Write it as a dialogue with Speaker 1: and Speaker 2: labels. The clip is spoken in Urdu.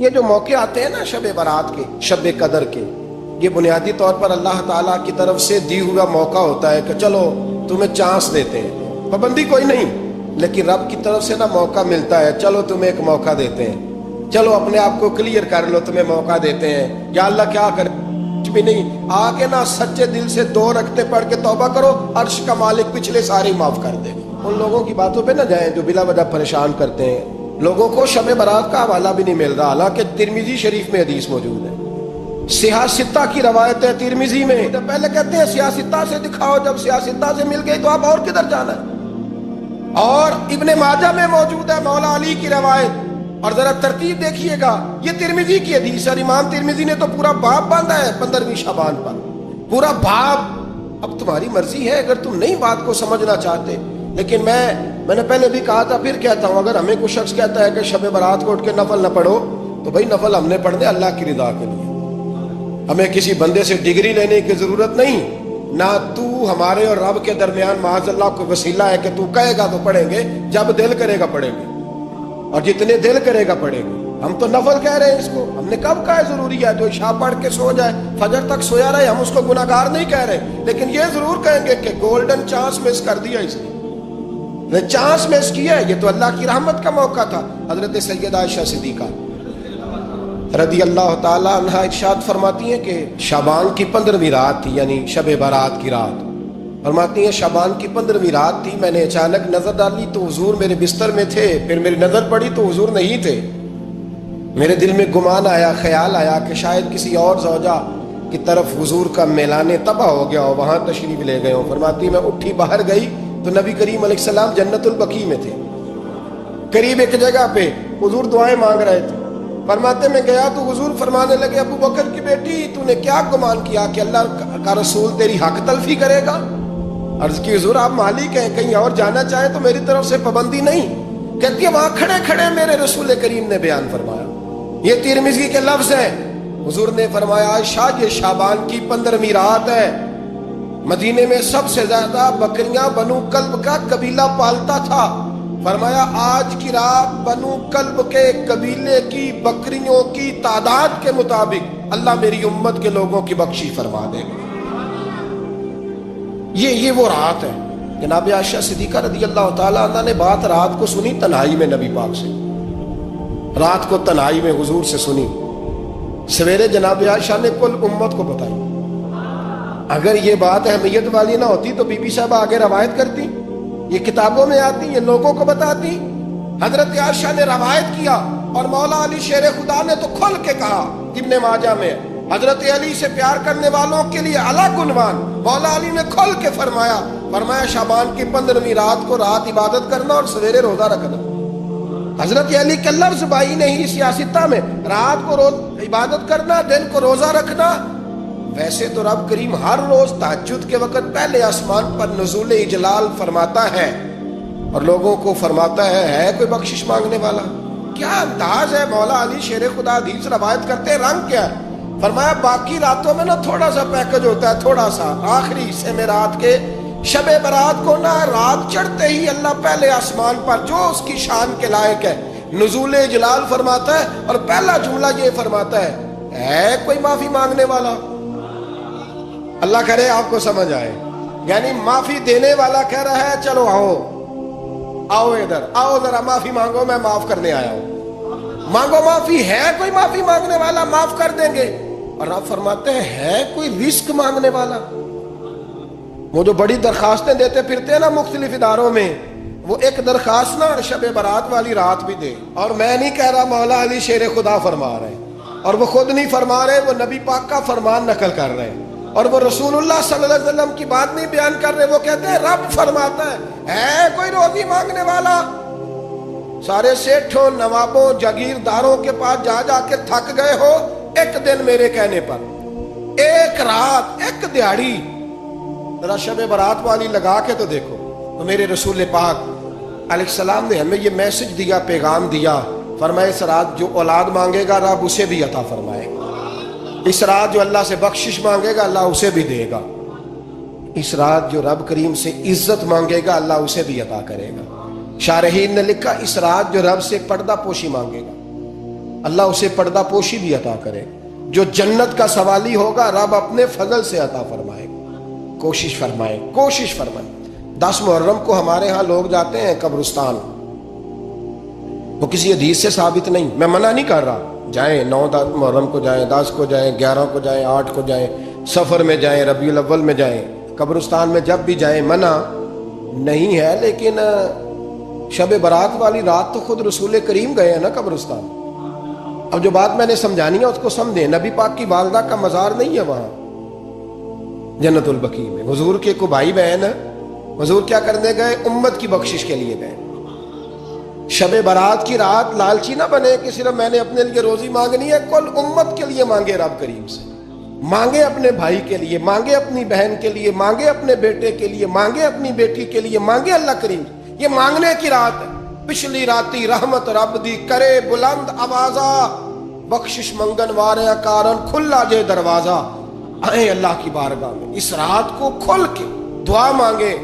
Speaker 1: یہ جو موقع آتے ہیں نا شب برات کے، شب قدر کے، یہ بنیادی طور پر اللہ تعالیٰ کی طرف سے دی ہوا موقع ہوتا ہے کہ چلو تمہیں چانس دیتے ہیں، پابندی کوئی نہیں، لیکن رب کی طرف سے نا موقع ملتا ہے، چلو تمہیں ایک موقع دیتے ہیں، چلو اپنے آپ کو کلیئر کر لو، تمہیں موقع دیتے ہیں۔ یا اللہ کیا کرے؟ کچھ بھی نہیں، آ کے نا سچے دل سے 2 رکعتیں پڑھ کے توبہ کرو، عرش کا مالک پچھلے سارے معاف کر دے گا۔ ان لوگوں کی باتوں پہ نہ جائیں جو بلا وجہ پریشان کرتے ہیں لوگوں کو۔ شب برات کا حوالہ بھی نہیں مل رہا، حالانکہ ترمذی شریف میں حدیث موجود ہے، سیاستہ کی روایت ہے ترمذی میں۔ پہلے کہتے ہیں سیاستہ سے دکھاؤ، جب سیاستہ سے مل گئی تو اب اور کدھر جانا ہے؟ اور ابن ماجہ میں موجود ہے مولا علی کی روایت، اور ذرا ترتیب دیکھیے گا، یہ ترمذی کی حدیث ہے، امام ترمذی نے تو پورا باب باندھا ہے 15ویں شعبان پر، پورا باب۔ اب تمہاری مرضی ہے اگر تم نہیں بات کو سمجھنا چاہتے، لیکن میں نے پہلے بھی کہا تھا، پھر کہتا ہوں، اگر ہمیں کوئی شخص کہتا ہے کہ شب برات کو اٹھ کے نفل نہ پڑھو، تو بھائی نفل ہم نے پڑھنے اللہ کی رضا کے لیے، ہمیں کسی بندے سے ڈگری لینے کی ضرورت نہیں، نہ تو ہمارے اور رب کے درمیان معاذ اللہ کوئی وسیلہ ہے کہ تو کہے گا تو پڑھیں گے، جب دل کرے گا پڑھیں گے، اور جتنے دل کرے گا پڑھیں گے۔ ہم تو نفل کہہ رہے ہیں اس کو، ہم نے کب کہا ہے ضروری ہے؟ جو عشاء پڑھ کے سو جائے فجر تک سویا رہے، ہم اس کو گناہ گار نہیں کہہ رہے، لیکن یہ ضرور کہیں گے کہ گولڈن چانس مس کر دیا اس نے چانس مس کیا ہے، یہ تو اللہ کی رحمت کا موقع تھا۔ حضرت سیدہ عائشہ صدیقہ رضی اللہ تعالی عنہا ارشاد فرماتی ہیں کہ شعبان کی 15ویں رات تھی، یعنی شب برات کی رات، فرماتی ہیں شعبان کی 15ویں رات تھی، میں نے اچانک نظر ڈالی تو حضور میرے بستر میں تھے، پھر میری نظر پڑی تو حضور نہیں تھے، میرے دل میں گمان آیا، خیال آیا کہ شاید کسی اور زوجہ کی طرف حضور کا میلانے تباہ ہو گیا ہو، وہاں تشریف لے گئے ہوں۔ فرماتی میں اٹھی باہر گئی تو نبی کریم علیہ السلام جنت البقیع میں تھے، قریب ایک جگہ پہ حضور دعائیں مانگ رہے تھے۔ فرماتے میں گیا تو حضور فرمانے لگے، ابو بکر کی بیٹی تو نے کیا گمان کیا کہ اللہ کا رسول تیری حق تلفی کرے گا؟ عرض کی حضور آپ مالک ہیں، کہیں اور جانا چاہیں تو میری طرف سے پابندی نہیں۔ کہتی ہے وہاں کھڑے کھڑے میرے رسول کریم نے بیان فرمایا، یہ ترمذی کے لفظ ہیں، حضور نے فرمایا عائشہ یہ شعبان کی 15ویں رات ہے، مدینے میں سب سے زیادہ بکریاں بنو کلب کا قبیلہ پالتا تھا، فرمایا آج کی رات بنو کلب کے قبیلے کی بکریوں کی تعداد کے مطابق اللہ میری امت کے لوگوں کی بخشی فرما دے گا۔ یہ وہ رات ہے۔ جناب عائشہ صدیقہ رضی اللہ تعالیٰ عنہ نے بات رات کو سنی تنہائی میں نبی پاک سے، رات کو تنہائی میں حضور سے سنی، سویرے جناب عائشہ نے کل امت کو بتائی۔ اگر یہ بات اہمیت والی نہ ہوتی تو بی بی صاحب آگے روایت کرتی، یہ کتابوں میں آتی، یہ لوگوں کو بتاتی۔ حضرت عائشہ نے روایت کیا اور مولا علی شیر خدا نے تو کھل کے کہا، ابن ماجہ میں حضرت علی سے پیار کرنے والوں کے لیے الگ عنوان، مولا علی نے کھل کے فرمایا شعبان کی 15ویں رات کو رات عبادت کرنا اور سویرے روزہ رکھنا۔ حضرت علی کے لفظ بائی نہیں سیاستہ میں، رات کو روز عبادت کرنا، دن کو روزہ رکھنا۔ ویسے تو رب کریم ہر روز تہجد کے وقت پہلے آسمان پر نزول اجلال فرماتا ہے اور لوگوں کو فرماتا ہے کوئی بخشش مانگنے والا؟ کیا انداز ہے مولا علی شیر خدا حدیث روایت کرتے ہیں، رنگ کیا ہے؟ فرمایا باقی راتوں میں نا تھوڑا سا پیکج ہوتا ہے، تھوڑا سا آخری حصے میں رات کے شب برات کو نا رات چڑھتے ہی اللہ پہلے آسمان پر جو اس کی شان کے لائق ہے نزول اجلال فرماتا ہے، اور پہلا جملہ یہ فرماتا ہے کوئی معافی مانگنے والا؟ اللہ کرے آپ کو سمجھ آئے، یعنی معافی دینے والا کہہ رہا ہے چلو آؤ ادھر آؤ ذرا معافی مانگو، میں معاف کرنے آیا ہوں، مانگو معافی، ہے کوئی معافی مانگنے والا؟ معاف کر دیں گے۔ اور آپ فرماتے ہیں ہے کوئی رزق مانگنے والا؟ وہ جو بڑی درخواستیں دیتے پھرتے ہیں نا مختلف اداروں میں، وہ ایک درخواست نا شب برات والی رات بھی دے۔ اور میں نہیں کہہ رہا، مولا علی شیر خدا فرما رہے ہیں، اور وہ خود نہیں فرما رہے، وہ نبی پاک کا فرمان نقل کر رہے ہیں، اور وہ رسول اللہ صلی اللہ علیہ وسلم کی بات نہیں بیان کر رہے، وہ کہتے ہیں رب فرماتا ہے کوئی روزی مانگنے والا؟ سارے سیٹھوں نوابوں جاگیرداروں کے پاس جا جا کے تھک گئے ہو، ایک دن میرے کہنے پر، ایک رات، ایک دیہڑی ذرا شب برات والی لگا کے تو دیکھو۔ تو میرے رسول پاک علیہ السلام نے ہمیں یہ میسج دیا، پیغام دیا، فرمایا اس رات جو اولاد مانگے گا رب اسے بھی عطا فرمائے گا، اس رات جو اللہ سے بخشش مانگے گا اللہ اسے بھی دے گا، اس رات جو رب کریم سے عزت مانگے گا اللہ اسے بھی عطا کرے گا۔ شارحین نے لکھا اس رات جو رب سے پردہ پوشی مانگے گا، اللہ اسے پردہ پوشی بھی عطا کرے. جو جنت کا سوالی ہوگا رب اپنے فضل سے عطا فرمائے. کوشش فرمائے, کوشش فرمائے. 10 محرم کو ہمارے ہاں لوگ جاتے ہیں قبرستان, وہ کسی حدیث سے ثابت نہیں, میں منع نہیں کر رہا, جائیں 9 محرم کو جائیں, 10 کو جائیں, 11 کو جائیں, 8 کو جائیں, سفر میں جائیں, ربیع الاول میں جائیں, قبرستان میں جب بھی جائیں, منع نہیں ہے. لیکن شب برات والی رات تو خود رسول کریم گئے ہیں نا قبرستان. اب جو بات میں نے سمجھانی ہے اس کو سمجھیں. نبی پاک کی والدہ کا مزار نہیں ہے وہاں جنت البقیع میں. حضور کے کو بھائی بہن, حضور کیا کرنے گئے؟ امت کی بخشش کے لیے گئے. شب برات کی رات لالچی نہ بنے کہ صرف میں نے اپنے لیے روزی مانگنی ہے. کل امت کے لیے مانگے رب کریم سے, مانگے اپنے بھائی کے لیے, مانگے اپنی بہن کے لیے, مانگے اپنے بیٹے کے لیے, مانگے اپنی بیٹی کے لیے, مانگے اللہ کریم. یہ مانگنے کی رات ہے. پچھلی راتی رحمت رب دی کرے بلند آوازہ, بخشش منگن وارے کارن کھلا جے دروازہ. آئیں اللہ کی بارگاہ میں اس رات کو کھل کے دعا مانگے,